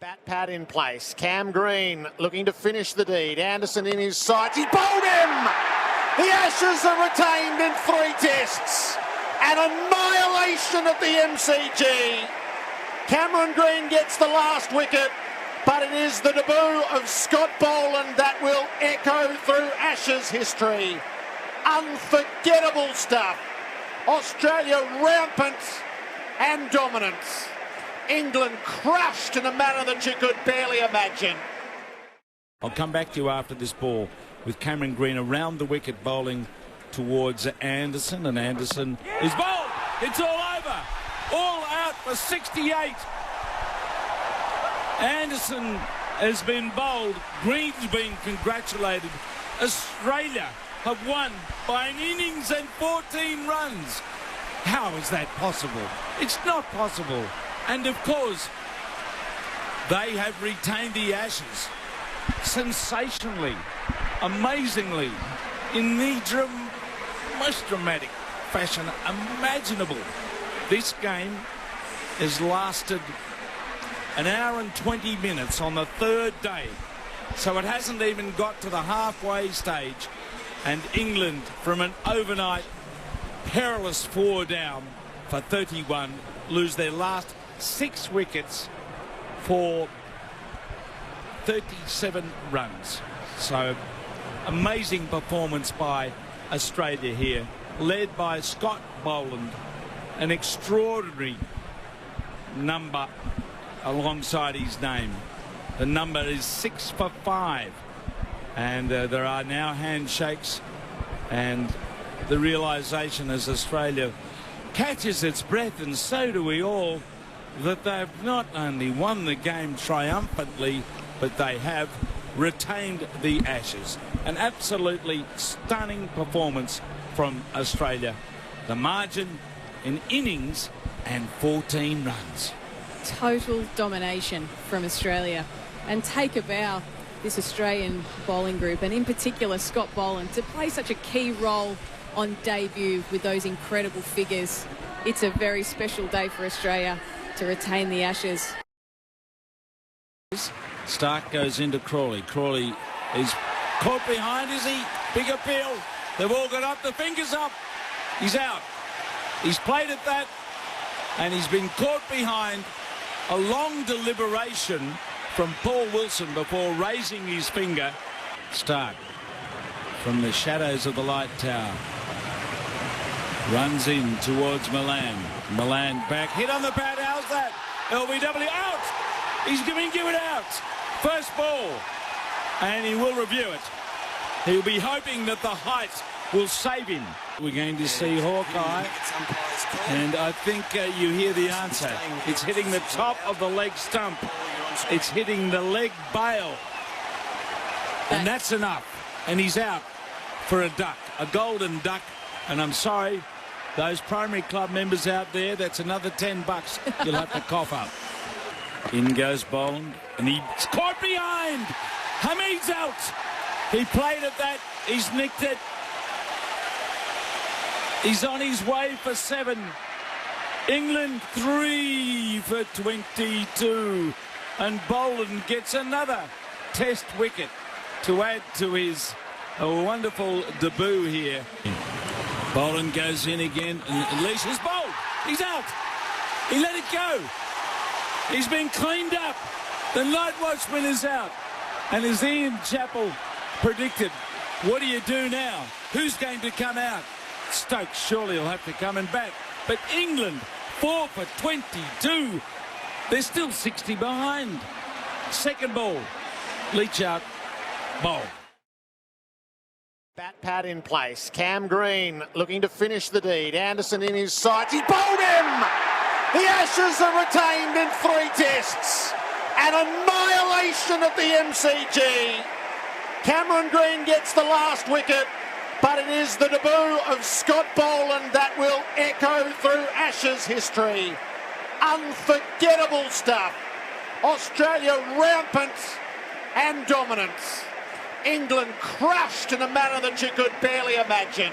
Bat pad in place. Cam Green looking to finish the deed. Anderson in his sights. He bowled him! The Ashes are retained in 3 tests. An annihilation at the MCG. Cameron Green gets the last wicket, but it is the debut of Scott Boland that will echo through Ashes history. Unforgettable stuff. Australia rampant and dominant. England crushed in a manner that you could barely imagine. I'll come back to you after this ball with Cameron Green around the wicket bowling towards Anderson, and Anderson is bowled. It's all over. All out for 68. Anderson has been bowled. Green's been congratulated. Australia have won by an innings and 14 runs. How is that possible? It's not possible. And of course, they have retained the Ashes sensationally, amazingly, in the most dramatic fashion imaginable. This game has lasted an hour and 20 minutes on the 3rd day, so it hasn't even got to the halfway stage, and England, from an overnight perilous 4 down for 31, lose their last 6 wickets for 37 runs. So amazing performance by Australia here, led by Scott Boland. An extraordinary number alongside his name. The number is 6 for 5, and there are now handshakes and the realization as Australia catches its breath, and so do we all, that they've not only won the game triumphantly, but they have retained the Ashes. An absolutely stunning performance from Australia. The margin in innings and 14 runs. Total domination from Australia. And take a bow, this Australian bowling group, and in particular Scott Boland, to play such a key role on debut with those incredible figures. It's a very special day for Australia to retain the Ashes. Stark goes into Crawley. Crawley is caught behind, is he? Big appeal. They've all got up, the fingers up. He's out. He's played at that, and he's been caught behind. A long deliberation from Paul Wilson before raising his finger. Stark, from the shadows of the light tower, runs in towards Milan. Milan back, hit on the pad. How's that? LBW out. He's been given out. First ball, and he will review it. He'll be hoping that the height will save him. We're going to see Hawkeye, and I think you hear the answer. It's hitting the top of the leg stump. It's hitting the leg bail, and that's enough. And he's out for a duck, a golden duck. And I'm sorry, those primary club members out there, that's another $10 you'll have to cough up. In goes Boland, and he's caught behind. Hamid's out. He played at that. He's nicked it. He's on his way for 7. England 3 for 22. And Boland gets another test wicket to add to his wonderful debut here. Boland goes in again, and Leash is bowled. He's out. He let it go. He's been cleaned up. The night watchman is out. And as Ian Chappell predicted, what do you do now? Who's going to come out? Stokes surely will have to come and bat. But England 4 for 22. They're still 60 behind. Second ball. Leach out. Bowl. Bat pad in place. Cam Green looking to finish the deed. Anderson in his sights. He bowled him! The Ashes are retained in 3 tests. An annihilation at the MCG. Cameron Green gets the last wicket, but it is the debut of Scott Boland that will echo through Ashes history. Unforgettable stuff. Australia rampant and dominant. England crushed in a manner that you could barely imagine.